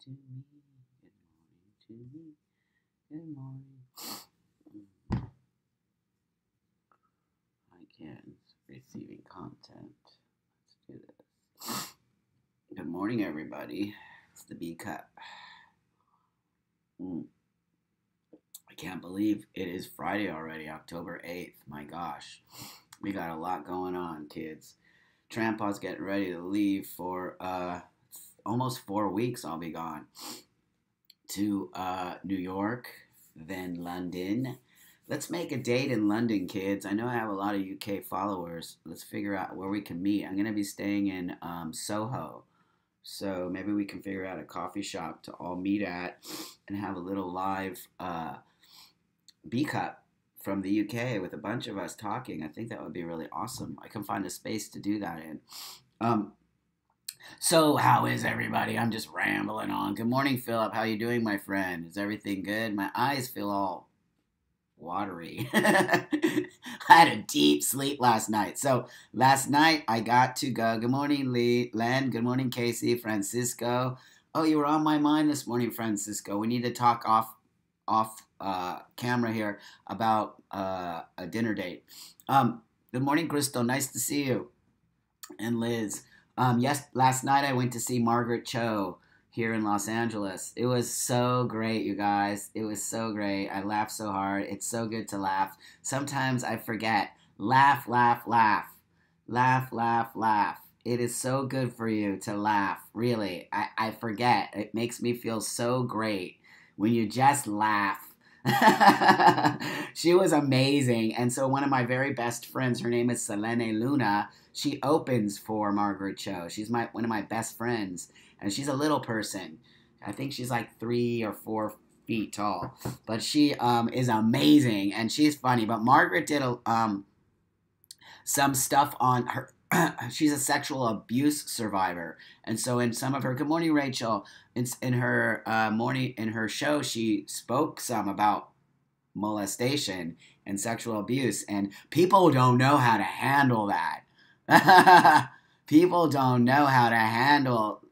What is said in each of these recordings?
to me. Good morning to me. Good morning. I can't. Receiving content. Let's do this. Good morning, everybody. It's the B Cup. I can't believe it is Friday already, October 8th. My gosh. We got a lot going on, kids. Trampaw's getting ready to leave for almost 4 weeks. I'll be gone to New York, then London. Let's make a date in London, kids. I know I have a lot of UK followers. Let's figure out where we can meet. I'm going to be staying in Soho. So maybe we can figure out a coffee shop to all meet at and have a little live B Cup from the UK with a bunch of us talking. I think that would be really awesome. I can find a space to do that in. So how is everybody? I'm just rambling on. Good morning, Philip. How you doing, my friend? Is everything good? My eyes feel all watery. I had a deep sleep last night. So last night I got to go. Good morning, Len. Good morning, Casey, Francisco. Oh, you were on my mind this morning, Francisco. We need to talk off camera here about a dinner date. Good morning, Crystal. Nice to see you. And Liz. Yes, last night I went to see Margaret Cho here in Los Angeles. It was so great, you guys. It was so great. I laughed so hard. It's so good to laugh. Sometimes I forget. Laugh, laugh, laugh. Laugh, laugh, laugh. It is so good for you to laugh. Really, I forget. It makes me feel so great when you just laugh. She was amazing. And so one of my very best friends, her name is Selene Luna, she opens for Margaret Cho. She's one of my best friends. And she's a little person. I think she's like 3 or 4 feet tall. But she is amazing. And she's funny. But Margaret did some stuff on her. She's a sexual abuse survivor. And so in some of her, good morning, Rachel, in her in her show, she spoke some about molestation and sexual abuse. And people don't know how to handle that. People don't know how to handle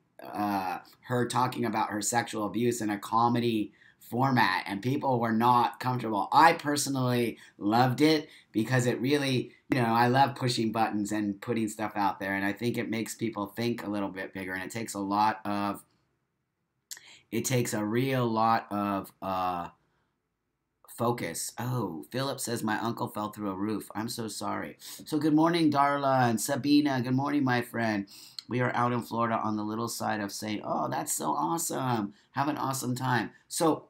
her talking about her sexual abuse in a comedy format, and people were not comfortable. I personally loved it because it really, I love pushing buttons and putting stuff out there, and I think it makes people think a little bit bigger, and it takes a real lot of focus. Oh, Philip says my uncle fell through a roof. I'm so sorry. So good morning, Darla and Sabina. Good morning, my friend. We are out in Florida on the little side of St. Oh, that's so awesome. Have an awesome time. So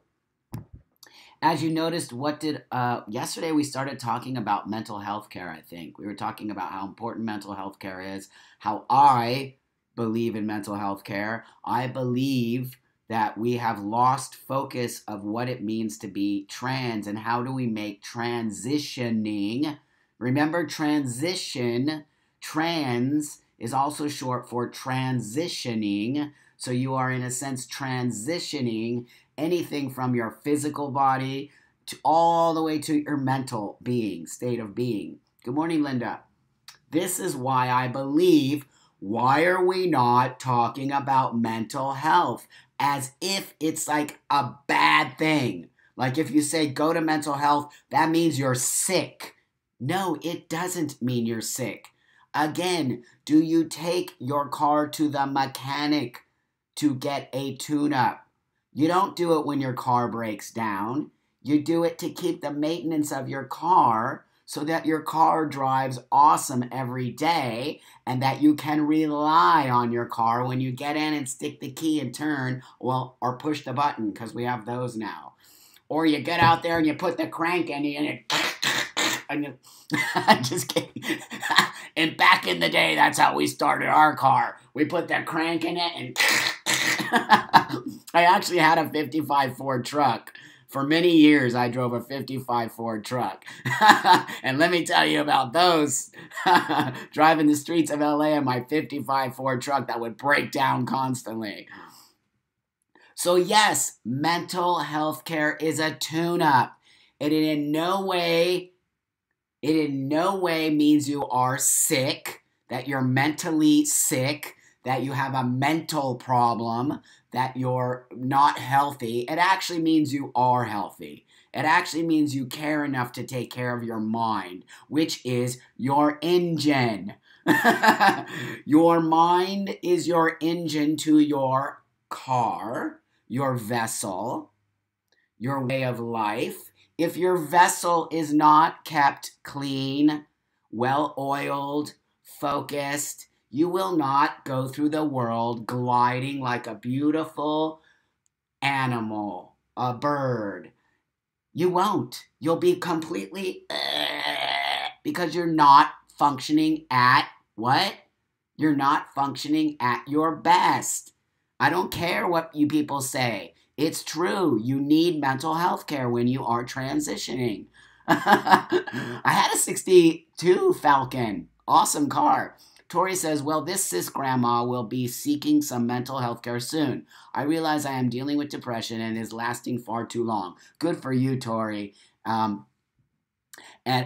as you noticed, yesterday we started talking about mental health care, I think. We were talking about how important mental health care is, how I believe in mental health care. I believe that we have lost focus of what it means to be trans and how do we make transitioning. Remember, trans is also short for transitioning. So you are, in a sense, transitioning anything from your physical body to all the way to your mental being, state of being. Good morning, Linda. This is why I believe, why are we not talking about mental health as if it's like a bad thing? Like if you say go to mental health, that means you're sick. No, it doesn't mean you're sick. Again, do you take your car to the mechanic to get a tune-up? You don't do it when your car breaks down. You do it to keep the maintenance of your car so that your car drives awesome every day and that you can rely on your car when you get in and stick the key and turn, or push the button, because we have those now. Or you get out there and you put the crank in and you just kidding. And back in the day, that's how we started our car. We put the crank in it and I actually had a 55 Ford truck. For many years, I drove a 55 Ford truck. And let me tell you about those. Driving the streets of LA in my 55 Ford truck that would break down constantly. So yes, mental health care is a tune-up. It in no way means you are sick, that you're mentally sick, that you have a mental problem, that you're not healthy. It actually means you are healthy. It actually means you care enough to take care of your mind, which is your engine. Your mind is your engine to your car, your vessel, your way of life. If your vessel is not kept clean, well oiled, focused, you will not go through the world gliding like a beautiful animal, a bird. You won't. You'll be completely because you're not functioning at what? You're not functioning at your best. I don't care what you people say. It's true. You need mental health care when you are transitioning. I had a 62 Falcon. Awesome car. Tori says, well, this cis grandma will be seeking some mental health care soon. I realize I am dealing with depression and is lasting far too long. Good for you, Tori. And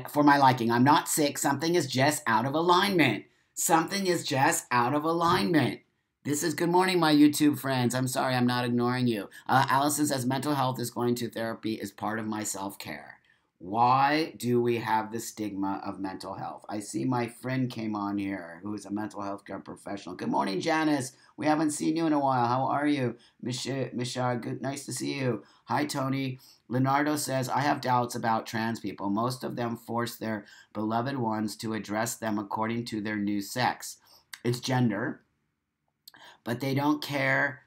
for my liking, I'm not sick. Something is just out of alignment. Something is just out of alignment. This is good morning, my YouTube friends. I'm sorry, I'm not ignoring you. Allison says mental health is going to therapy is part of my self-care. Why do we have the stigma of mental health? I see my friend came on here who is a mental health care professional. Good morning, Janice. We haven't seen you in a while. How are you? Misha, good, nice to see you. Hi, Tony. Leonardo says, I have doubts about trans people. Most of them force their beloved ones to address them according to their new sex. It's gender. But they don't care,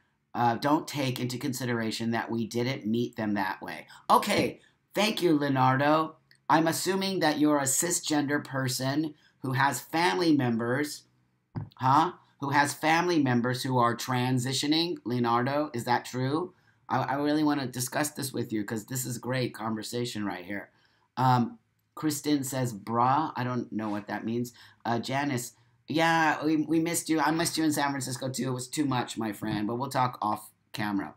don't take into consideration that we didn't meet them that way. Okay, thank you, Leonardo. I'm assuming that you're a cisgender person who has family members, who has family members who are transitioning. Leonardo, is that true? I really want to discuss this with you because this is great conversation right here. Kristen says, brah. I don't know what that means. Janice, yeah, we missed you. I missed you in San Francisco too. It was too much, my friend, but we'll talk off camera.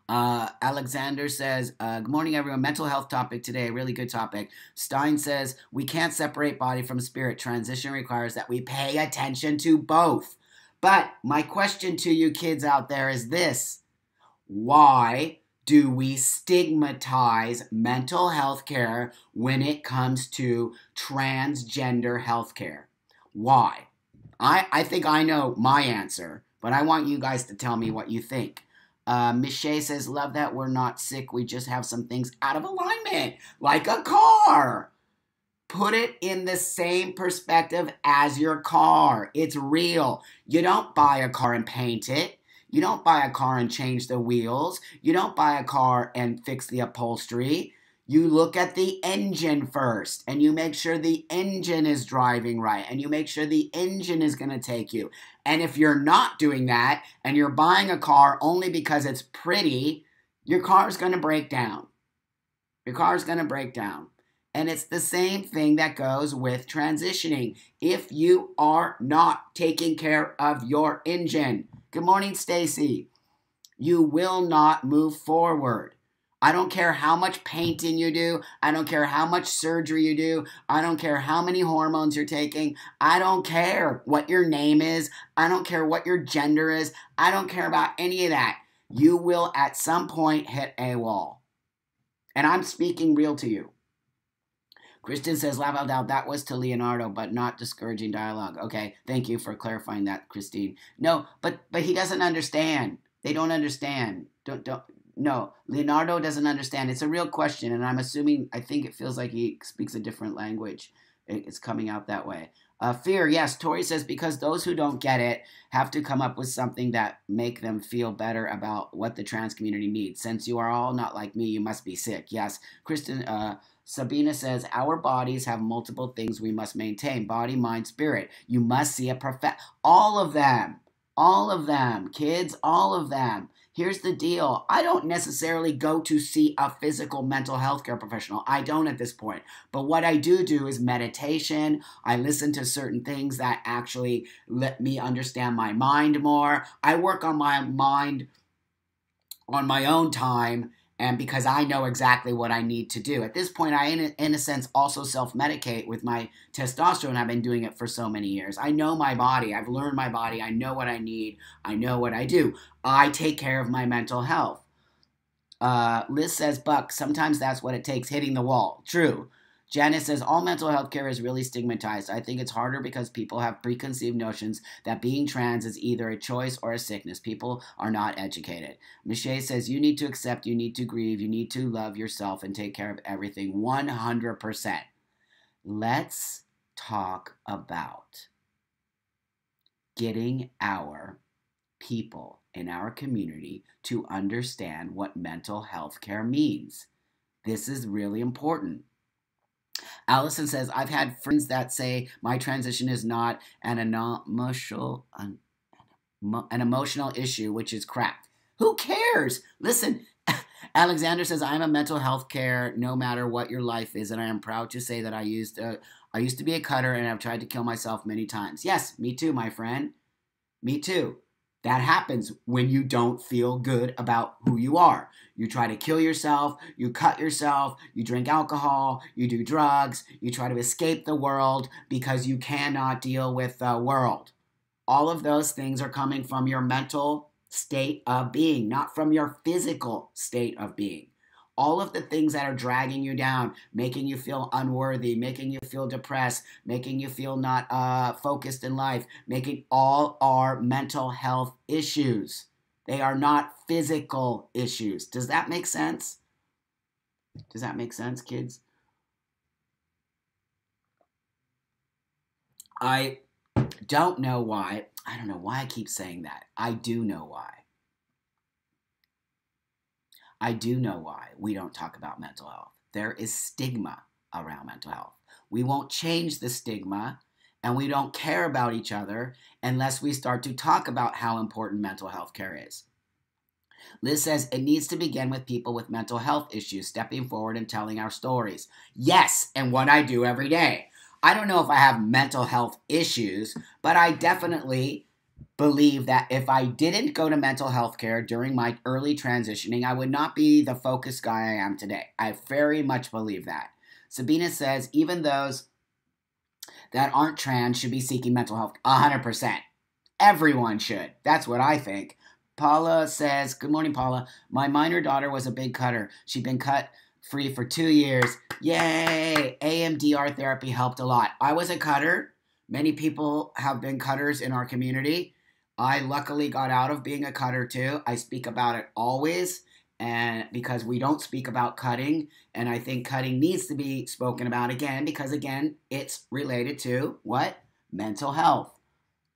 Alexander says, good morning, everyone. Mental health topic today. Really good topic. Stein says, we can't separate body from spirit. Transition requires that we pay attention to both. But my question to you kids out there is this. Why do we stigmatize mental health care when it comes to transgender health care? Why? I think I know my answer, but I want you guys to tell me what you think. Michelle says, love that we're not sick. We just have some things out of alignment, like a car. Put it in the same perspective as your car. It's real. You don't buy a car and paint it. You don't buy a car and change the wheels. You don't buy a car and fix the upholstery. You look at the engine first, and you make sure the engine is driving right, and you make sure the engine is going to take you. And if you're not doing that, and you're buying a car only because it's pretty, your car is going to break down. Your car is going to break down. And it's the same thing that goes with transitioning. If you are not taking care of your engine, good morning, Stacy, you will not move forward. I don't care how much painting you do. I don't care how much surgery you do. I don't care how many hormones you're taking. I don't care what your name is. I don't care what your gender is. I don't care about any of that. You will at some point hit a wall. And I'm speaking real to you. Kristen says, laugh out loud, that was to Leonardo, but not discouraging dialogue. Okay, thank you for clarifying that, Christine. No, but he doesn't understand. They don't understand. No, Leonardo doesn't understand. It's a real question, and I'm assuming, I think it feels like he speaks a different language. It's coming out that way. Fear, yes, Tori says, because those who don't get it have to come up with something that make them feel better about what the trans community needs. Since you are all not like me, you must be sick. Yes, Kristen, Sabina says, our bodies have multiple things we must maintain. Body, mind, spirit. You must see a all of them, kids, all of them. Here's the deal. I don't necessarily go to see a physical mental health care professional. I don't at this point. But what I do is meditation. I listen to certain things that actually let me understand my mind more. I work on my mind on my own time. And because I know exactly what I need to do. At this point, I, in a sense, also self-medicate with my testosterone. I've been doing it for so many years. I know my body. I've learned my body. I know what I need. I know what I do. I take care of my mental health. Liz says, Buck, sometimes that's what it takes, hitting the wall. True. Janice says, all mental health care is really stigmatized. I think it's harder because people have preconceived notions that being trans is either a choice or a sickness. People are not educated. Michelle says, you need to accept, you need to grieve, you need to love yourself and take care of everything 100%. Let's talk about getting our people in our community to understand what mental health care means. This is really important. Allison says, I've had friends that say my transition is not an emotional issue, which is crap. Who cares? Listen, Alexander says, I'm a mental health care no matter what your life is, and I am proud to say that I used to be a cutter and I've tried to kill myself many times. Yes, me too, my friend. Me too. That happens when you don't feel good about who you are. You try to kill yourself, you cut yourself, you drink alcohol, you do drugs, you try to escape the world because you cannot deal with the world. All of those things are coming from your mental state of being, not from your physical state of being. All of the things that are dragging you down, making you feel unworthy, making you feel depressed, making you feel not focused in life, making all are mental health issues. They are not physical issues. Does that make sense? Does that make sense, kids? I don't know why. I don't know why I keep saying that. I do know why. I do know why we don't talk about mental health. There is stigma around mental health. We won't change the stigma, and we don't care about each other unless we start to talk about how important mental health care is. Liz says, it needs to begin with people with mental health issues stepping forward and telling our stories. Yes, and what I do every day. I don't know if I have mental health issues, but I definitely believe that if I didn't go to mental health care during my early transitioning, I would not be the focused guy I am today. I very much believe that. Sabina says, even those that aren't trans should be seeking mental health 100%. Everyone should. That's what I think. Paula says, good morning, Paula. My minor daughter was a big cutter. She'd been cut free for 2 years. Yay! AMDR therapy helped a lot. I was a cutter. Many people have been cutters in our community. I luckily got out of being a cutter too. I speak about it always, and because we don't speak about cutting, and I think cutting needs to be spoken about again because again, it's related to what? Mental health.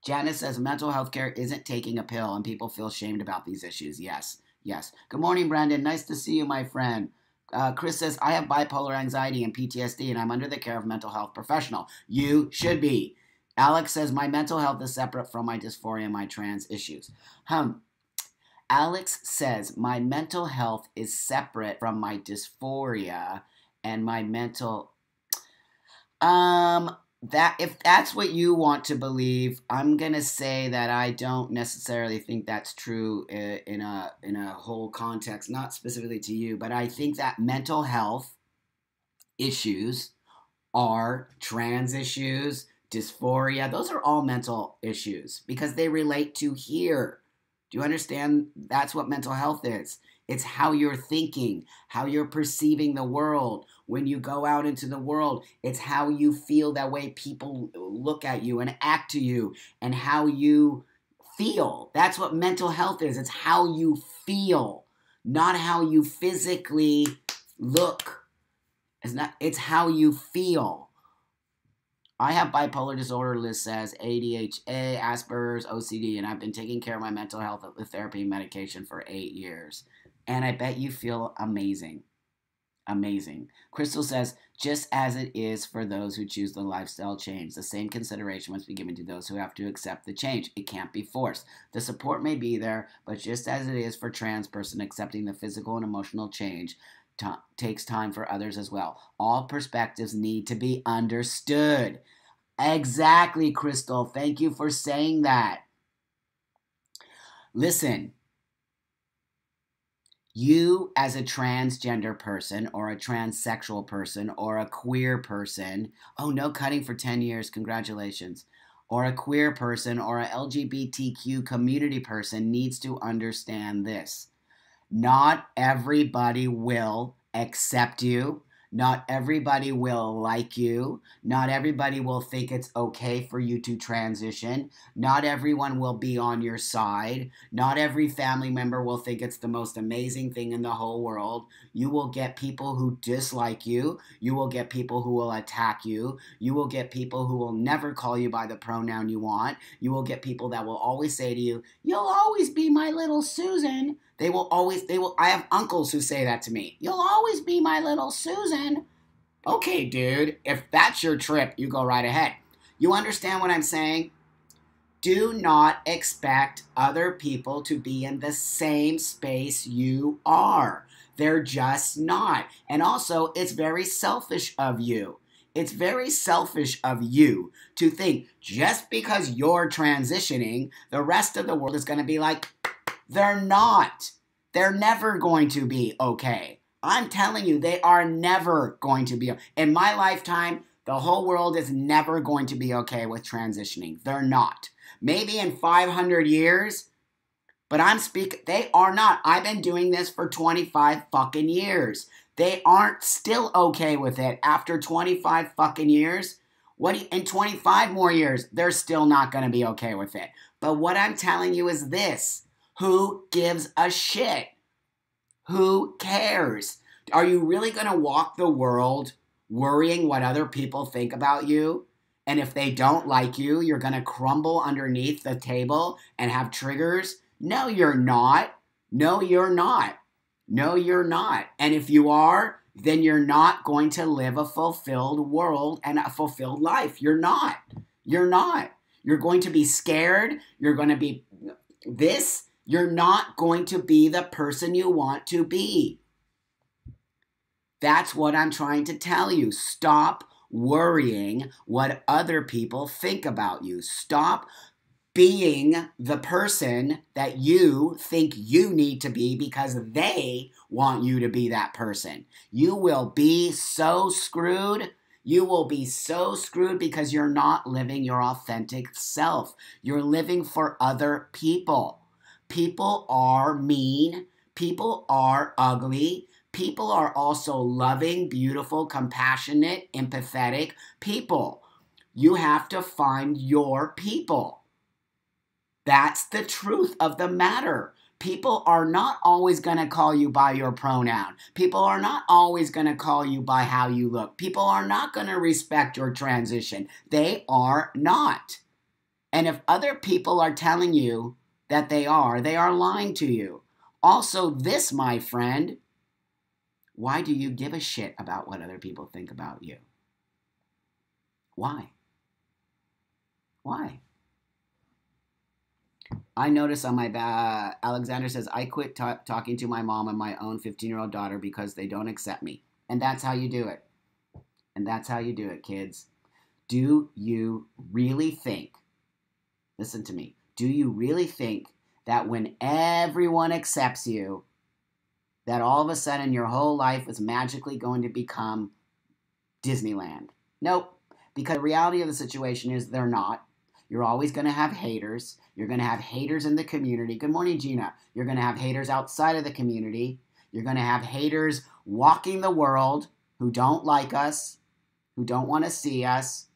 Janice says mental health care isn't taking a pill and people feel shamed about these issues. Yes, yes. Good morning, Brandon. Nice to see you, my friend. Chris says, I have bipolar anxiety and PTSD and I'm under the care of a mental health professional. You should be. Alex says, my mental health is separate from my dysphoria and my trans issues. Alex says, my mental health is separate from my dysphoria and my mental... that if that's what you want to believe, I'm gonna say that I don't necessarily think that's true in a whole context, not specifically to you, but I think that mental health issues are trans issues, dysphoria. Those are all mental issues because they relate to here. Do you understand? That's what mental health is. It's how you're thinking, how you're perceiving the world. When you go out into the world, it's how you feel that way people look at you and act to you and how you feel. That's what mental health is. It's how you feel, not how you physically look. It's how you feel. I have bipolar disorder, Liz says, ADHD, Asperger's, OCD, and I've been taking care of my mental health with therapy and medication for 8 years. And I bet you feel amazing. Amazing. Crystal says, just as it is for those who choose the lifestyle change, the same consideration must be given to those who have to accept the change. It can't be forced. The support may be there, but just as it is for trans person accepting the physical and emotional change takes time for others as well. All perspectives need to be understood. Exactly, Crystal. Thank you for saying that. Listen. You, as a transgender person or a transsexual person or a queer person, oh, no cutting for 10 years, congratulations, or a queer person or a LGBTQ community person needs to understand this. Not everybody will accept you. Not everybody will like you. Not everybody will think it's okay for you to transition. Not everyone will be on your side. Not every family member will think it's the most amazing thing in the whole world. You will get people who dislike you. You will get people who will attack you. You will get people who will never call you by the pronoun you want. You will get people that will always say to you, "You'll always be my little Susan." I have uncles who say that to me. "You'll always be my little Susan." Okay, dude, if that's your trip, you go right ahead. You understand what I'm saying? Do not expect other people to be in the same space you are. They're just not. And also, it's very selfish of you. It's very selfish of you to think just because you're transitioning, the rest of the world is going to be like, they're not. They're never going to be okay. I'm telling you, they are never going to be. In my lifetime, the whole world is never going to be okay with transitioning. They're not. Maybe in 500 years, but they are not. I've been doing this for 25 fucking years. They aren't still okay with it after 25 fucking years. In 25 more years, they're still not going to be okay with it. But what I'm telling you is this. Who gives a shit? Who cares? Are you really going to walk the world worrying what other people think about you? And if they don't like you, you're going to crumble underneath the table and have triggers? No, you're not. No, you're not. No, you're not. And if you are, then you're not going to live a fulfilled world and a fulfilled life. You're not. You're not. You're going to be scared. You're going to be this. You're not going to be the person you want to be. That's what I'm trying to tell you. Stop worrying what other people think about you. Stop being the person that you think you need to be because they want you to be that person. You will be so screwed. You will be so screwed because you're not living your authentic self. You're living for other people. People are mean. People are ugly. People are also loving, beautiful, compassionate, empathetic people. You have to find your people. That's the truth of the matter. People are not always going to call you by your pronoun. People are not always going to call you by how you look. People are not going to respect your transition. They are not. And if other people are telling you that they are lying to you. Also, this, my friend, why do you give a shit about what other people think about you? Why? Why? I notice on my Alexander says, I quit talking to my mom and my own 15-year-old daughter because they don't accept me. And that's how you do it. And that's how you do it, kids. Do you really think, listen to me, do you really think that when everyone accepts you, that all of a sudden your whole life is magically going to become Disneyland? Nope. Because the reality of the situation is they're not. You're always going to have haters. You're going to have haters in the community. Good morning, Gina. You're going to have haters outside of the community. You're going to have haters walking the world who don't like us, who don't want to see us.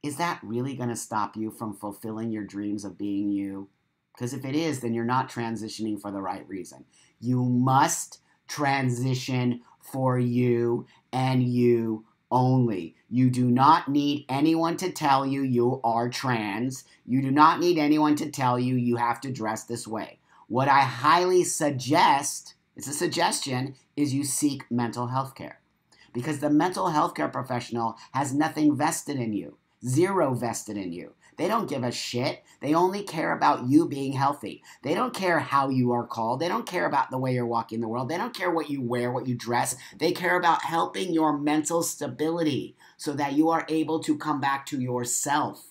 Is that really going to stop you from fulfilling your dreams of being you? Because if it is, then you're not transitioning for the right reason. You must transition for you and you only. You do not need anyone to tell you you are trans. You do not need anyone to tell you you have to dress this way. What I highly suggest, it's a suggestion, is you seek mental health care. Because the mental health care professional has nothing vested in you. Zero vested in you. They don't give a shit. They only care about you being healthy. They don't care how you are called. They don't care about the way you're walking the world. They don't care what you wear, what you dress. They care about helping your mental stability so that you are able to come back to yourself.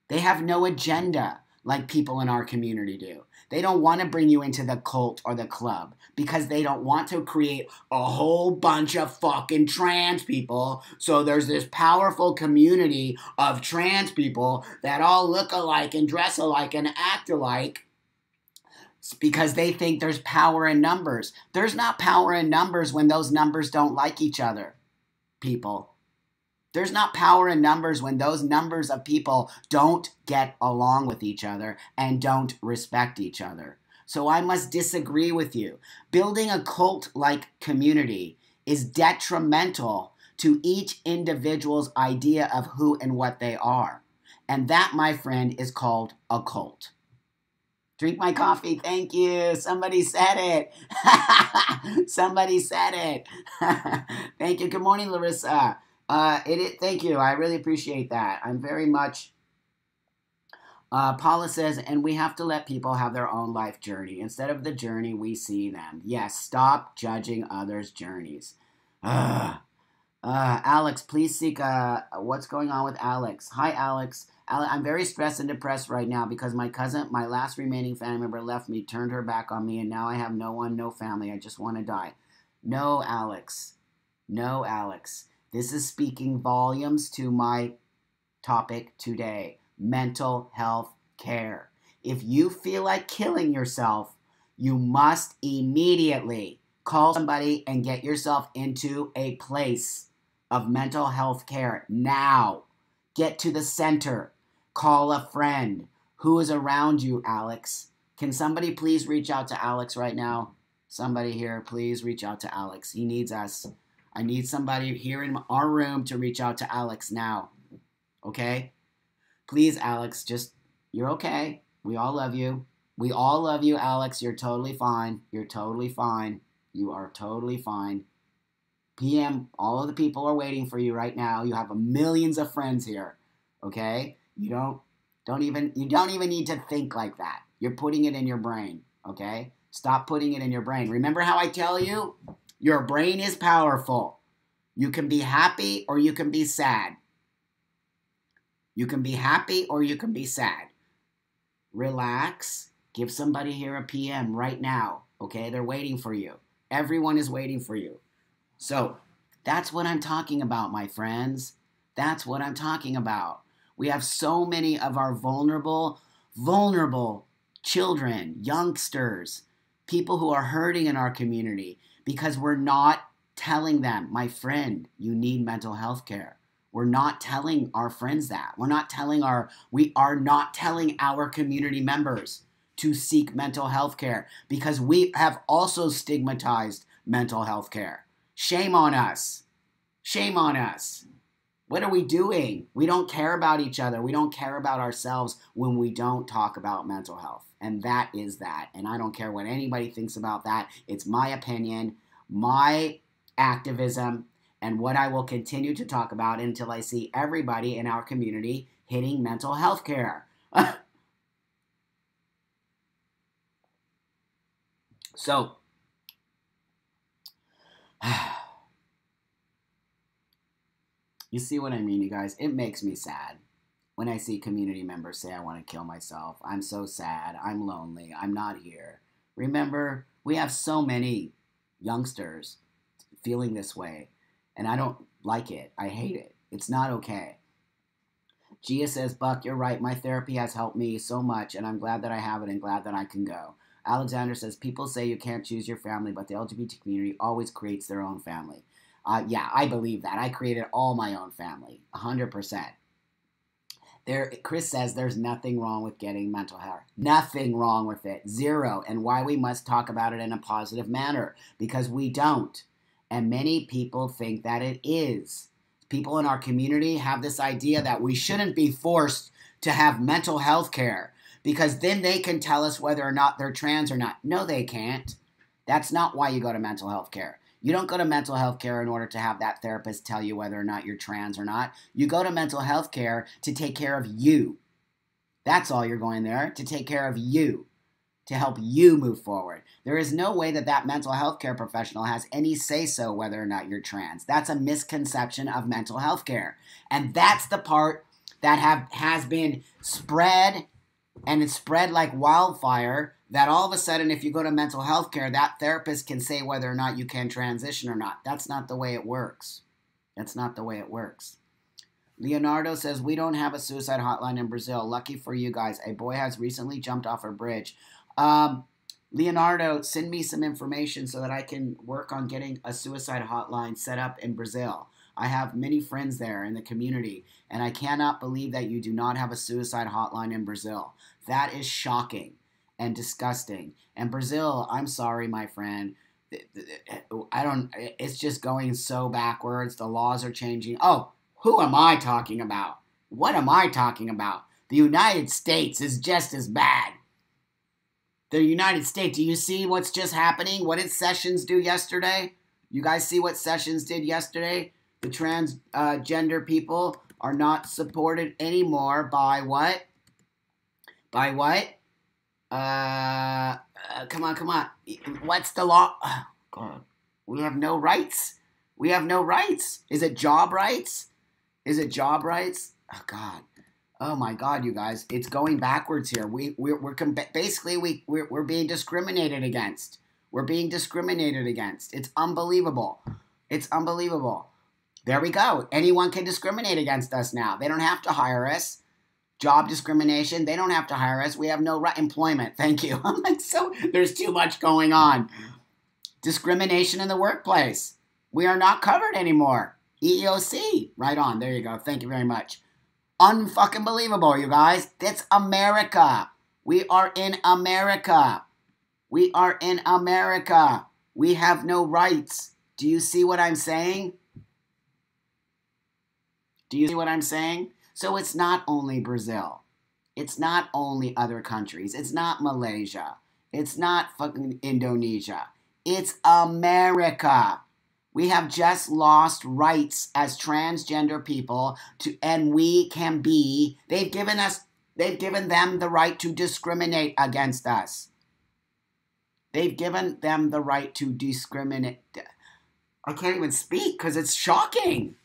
They have no agenda. like people in our community do. They don't want to bring you into the cult or the club because they don't want to create a whole bunch of fucking trans people. So there's this powerful community of trans people that all look alike and dress alike and act alike because they think there's power in numbers. There's not power in numbers when those numbers don't like each other, people. There's not power in numbers when those numbers of people don't get along with each other and don't respect each other. So I must disagree with you. Building a cult-like community is detrimental to each individual's idea of who and what they are. And that, my friend, is called a cult. Drink my coffee. Thank you. Somebody said it. Somebody said it. Thank you. Good morning, Larissa. Thank you. I really appreciate that. I'm very much. Paula says, and we have to let people have their own life journey. Instead of the journey, we see them. Yes, stop judging others' journeys. Alex, please seek what's going on with Alex. Hi, Alex. I'm very stressed and depressed right now because my cousin, my last remaining family member, left me, turned her back on me, and now I have no one, no family. I just want to die. No, Alex. No, Alex. This is speaking volumes to my topic today, mental health care. If you feel like killing yourself, you must immediately call somebody and get yourself into a place of mental health care now. Get to the center. Call a friend. Who is around you, Alex? Can somebody please reach out to Alex right now? Somebody here, please reach out to Alex. He needs us. I need somebody here in our room to reach out to Alex now. Okay? Please, Alex, you're okay. We all love you. We all love you, Alex. You're totally fine. You're totally fine. You are totally fine. PM, all of the people are waiting for you right now. You have millions of friends here. Okay? You don't even need to think like that. You're putting it in your brain. Okay? Stop putting it in your brain. Remember how I tell you? Your brain is powerful. You can be happy or you can be sad. You can be happy or you can be sad. Relax. Give somebody here a PM right now. Okay? They're waiting for you. Everyone is waiting for you. So, that's what I'm talking about, my friends. That's what I'm talking about. We have so many of our vulnerable children, youngsters, people who are hurting in our community because we're not telling them, my friend, you need mental health care. We're not telling our friends that. We are not telling our community members to seek mental health care because we have also stigmatized mental health care. Shame on us. Shame on us. What are we doing? We don't care about each other. We don't care about ourselves when we don't talk about mental health. And that is that. And I don't care what anybody thinks about that. It's my opinion, my activism, and what I will continue to talk about until I see everybody in our community hitting mental health care. So, you see what I mean, you guys? It makes me sad when I see community members say, I want to kill myself. I'm so sad. I'm lonely. I'm not here. Remember, we have so many youngsters feeling this way, and I don't like it. I hate it. It's not okay. Gia says, Buck, you're right. My therapy has helped me so much, and I'm glad that I have it and glad that I can go. Alexander says, people say you can't choose your family, but the LGBT community always creates their own family. Yeah, I believe that. I created all my own family, 100%. Chris says there's nothing wrong with getting mental health. Nothing wrong with it. Zero. And why we must talk about it in a positive manner. Because we don't. And many people think that it is. People in our community have this idea that we shouldn't be forced to have mental health care. Because then they can tell us whether or not they're trans or not. No, they can't. That's not why you go to mental health care. You don't go to mental health care in order to have that therapist tell you whether or not you're trans or not. You go to mental health care to take care of you. That's all you're going there, to take care of you, to help you move forward. There is no way that that mental health care professional has any say-so whether or not you're trans. That's a misconception of mental health care. And that's the part that has been spread and it's spread like wildfire, that all of a sudden, if you go to mental health care, that therapist can say whether or not you can transition or not. That's not the way it works. That's not the way it works. Leonardo says, we don't have a suicide hotline in Brazil. Lucky for you guys. A boy has recently jumped off a bridge. Leonardo, send me some information so that I can work on getting a suicide hotline set up in Brazil. I have many friends there in the community, and I cannot believe that you do not have a suicide hotline in Brazil. That is shocking and disgusting. And Brazil, I'm sorry, my friend. It's just going so backwards. The laws are changing. Oh, who am I talking about? What am I talking about? The United States is just as bad. The United States, do you see what's just happening? What did Sessions do yesterday? You guys see what Sessions did yesterday? The transgender people are not supported anymore by what? By what? Come on. What's the law? Oh, God. We have no rights. We have no rights. Is it job rights? Is it job rights? Oh, God. Oh, my God, you guys. It's going backwards here. We're being discriminated against. We're being discriminated against. It's unbelievable. It's unbelievable. There we go. Anyone can discriminate against us now. They don't have to hire us. Job discrimination. They don't have to hire us. We have no right. Employment. Thank you. I'm like, so there's too much going on. Discrimination in the workplace. We are not covered anymore. EEOC. Right on. There you go. Thank you very much. Unfucking believable, you guys. That's America. We are in America. We are in America. We have no rights. Do you see what I'm saying? Do you see what I'm saying? So it's not only Brazil. It's not only other countries. It's not Malaysia. It's not fucking Indonesia. It's America. We have just lost rights as transgender people and we can be, they've given them the right to discriminate against us. They've given them the right to discriminate. I can't even speak because it's shocking.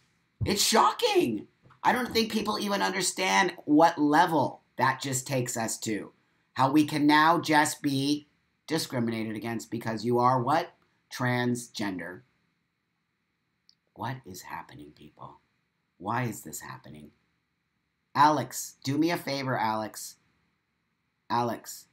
It's shocking. I don't think people even understand what level that just takes us to. How we can now just be discriminated against because you are what? Transgender. What is happening, people? Why is this happening? Alex, do me a favor, Alex. Alex,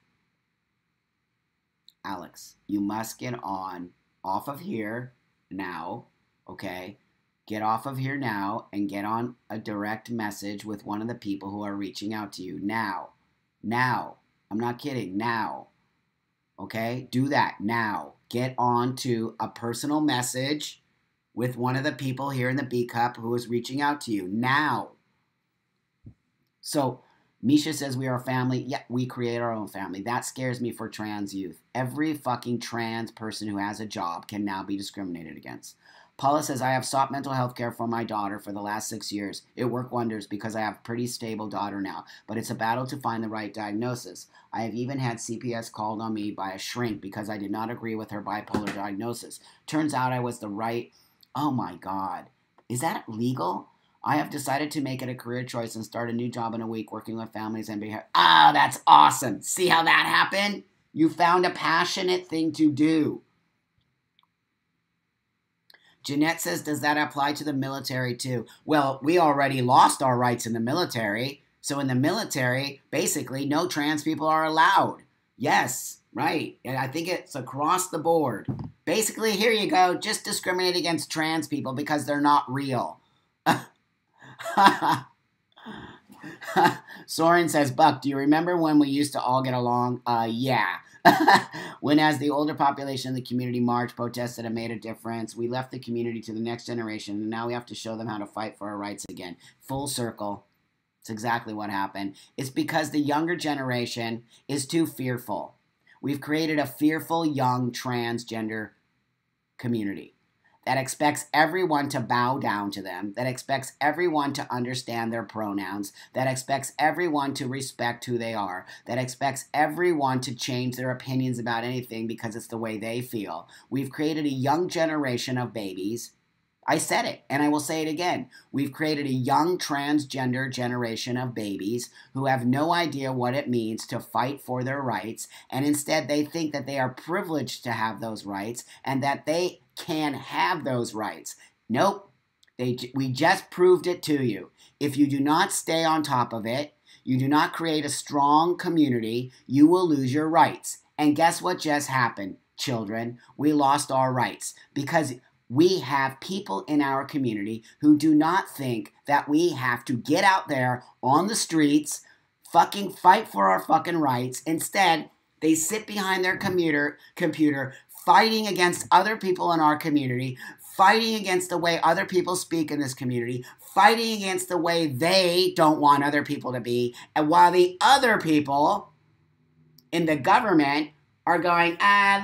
you must get off of here now, okay? Get off of here now and get on a direct message with one of the people who are reaching out to you now. Now. I'm not kidding. Now. Okay? Do that now. Get on to a personal message with one of the people here in the B Cup who is reaching out to you now. So, Misha says we are a family. Yeah, we create our own family. That scares me for trans youth. Every fucking trans person who has a job can now be discriminated against. Paula says, I have sought mental health care for my daughter for the last 6 years. It worked wonders because I have a pretty stable daughter now, but it's a battle to find the right diagnosis. I have even had CPS called on me by a shrink because I did not agree with her bipolar diagnosis. Turns out I was the right... Oh my God. Is that legal? I have decided to make it a career choice and start a new job in a week working with families and behavior. Oh, that's awesome. See how that happened? You found a passionate thing to do. Jeanette says, does that apply to the military too? Well, we already lost our rights in the military. So in the military, basically, no trans people are allowed. Yes, right. And I think it's across the board. Basically, here you go. Just discriminate against trans people because they're not real. Soren says, Buck, do you remember when we used to all get along? Yeah. When as the older population of the community marched, protested, and made a difference, we left the community to the next generation, and now we have to show them how to fight for our rights again. Full circle. It's exactly what happened. It's because the younger generation is too fearful. We've created a fearful young transgender community that expects everyone to bow down to them, that expects everyone to understand their pronouns, that expects everyone to respect who they are, that expects everyone to change their opinions about anything because it's the way they feel. We've created a young generation of babies. I said it, and I will say it again. We've created a young transgender generation of babies who have no idea what it means to fight for their rights, and instead they think that they are privileged to have those rights and that they can have those rights. Nope. We just proved it to you. If you do not stay on top of it, you do not create a strong community, you will lose your rights. And guess what just happened, children? We lost our rights because we have people in our community who do not think that we have to get out there on the streets, fucking fight for our fucking rights. Instead, they sit behind their computer fighting against other people in our community, fighting against the way other people speak in this community, fighting against the way they don't want other people to be, and while the other people in the government are going,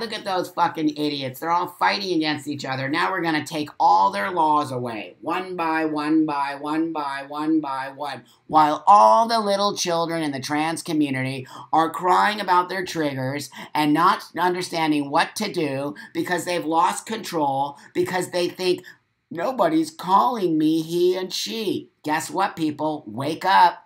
look at those fucking idiots. They're all fighting against each other. Now we're going to take all their laws away, one by one by one by one by one, while all the little children in the trans community are crying about their triggers and not understanding what to do because they've lost control, because they think nobody's calling me he and she. Guess what, people? Wake up.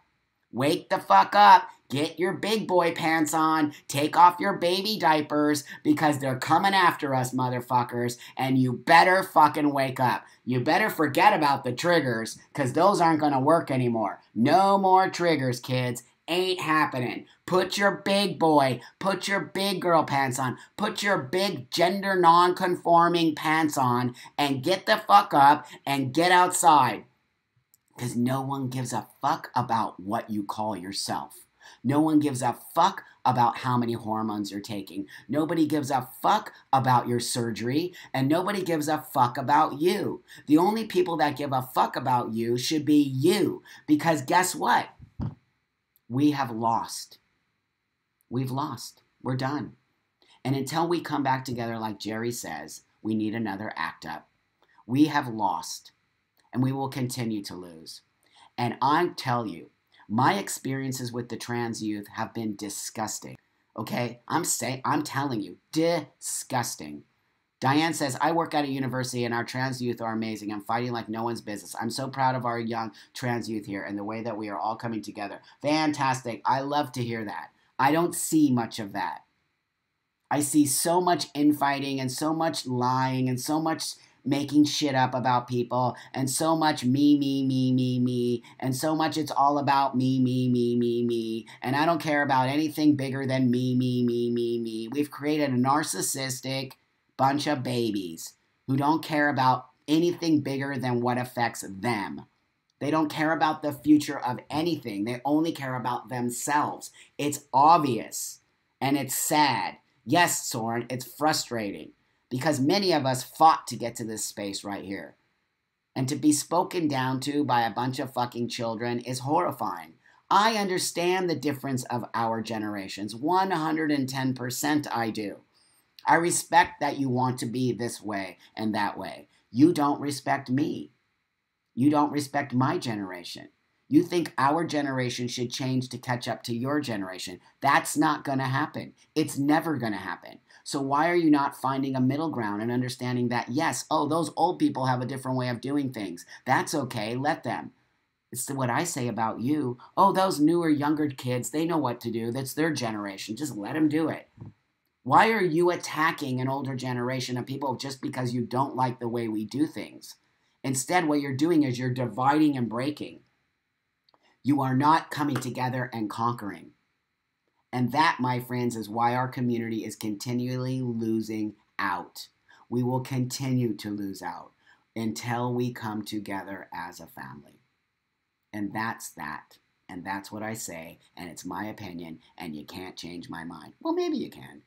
Wake the fuck up. Get your big boy pants on, take off your baby diapers, because they're coming after us, motherfuckers, and you better fucking wake up. You better forget about the triggers, because those aren't going to work anymore. No more triggers, kids. Ain't happening. Put your big boy, put your big girl pants on, put your big gender non-conforming pants on, and get the fuck up and get outside. Because no one gives a fuck about what you call yourself. No one gives a fuck about how many hormones you're taking. Nobody gives a fuck about your surgery, and nobody gives a fuck about you. The only people that give a fuck about you should be you, because guess what? We have lost. We've lost. We're done. And until we come back together, like Jerry says, we need another ACT UP. We have lost, and we will continue to lose. And I tell you, my experiences with the trans youth have been disgusting. Okay? I'm telling you, disgusting. Diane says, I work at a university and our trans youth are amazing. I'm fighting like no one's business. I'm so proud of our young trans youth here and the way that we are all coming together. Fantastic. I love to hear that. I don't see much of that. I see so much infighting and so much lying and so much making shit up about people, and so much me, and so much it's all about me, and I don't care about anything bigger than me. We've created a narcissistic bunch of babies who don't care about anything bigger than what affects them. They don't care about the future of anything. They only care about themselves. It's obvious, and it's sad. Yes, Soren, it's frustrating. Because many of us fought to get to this space right here. And to be spoken down to by a bunch of fucking children is horrifying. I understand the difference of our generations. 110% I do. I respect that you want to be this way and that way. You don't respect me. You don't respect my generation. You think our generation should change to catch up to your generation. That's not going to happen. It's never going to happen. So why are you not finding a middle ground and understanding that, yes, those old people have a different way of doing things. That's okay. Let them. It's what I say about you. Those newer, younger kids, they know what to do. That's their generation. Just let them do it. Why are you attacking an older generation of people just because you don't like the way we do things? Instead, what you're doing is you're dividing and breaking. You are not coming together and conquering. And that, my friends, is why our community is continually losing out. We will continue to lose out until we come together as a family. And that's that. And that's what I say. And it's my opinion. And you can't change my mind. Well, maybe you can.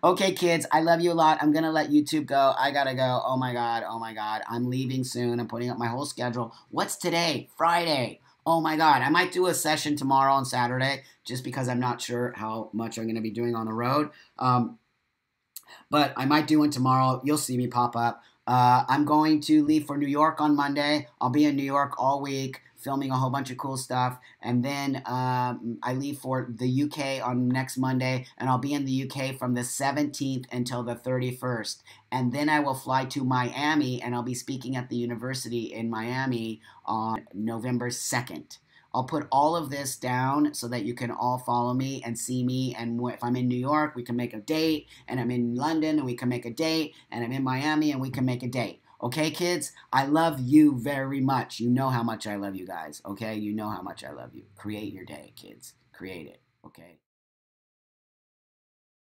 Okay, kids, I love you a lot. I'm going to let YouTube go. I got to go. Oh, my God. I'm leaving soon. I'm putting up my whole schedule. What's today? Friday. Oh, my God. I might do a session tomorrow and Saturday just because I'm not sure how much I'm going to be doing on the road. But I might do one tomorrow. You'll see me pop up. I'm going to leave for New York on Monday. I'll be in New York all week filming a whole bunch of cool stuff. And then I leave for the UK on next Monday, and I'll be in the UK from the 17th until the 31st. And then I will fly to Miami, and I'll be speaking at the university in Miami on November 2nd. I'll put all of this down so that you can all follow me and see me. And if I'm in New York, we can make a date. And I'm in London, and we can make a date. And I'm in Miami, and we can make a date. Okay, kids? I love you very much. You know how much I love you guys. Okay? You know how much I love you. Create your day, kids. Create it. Okay?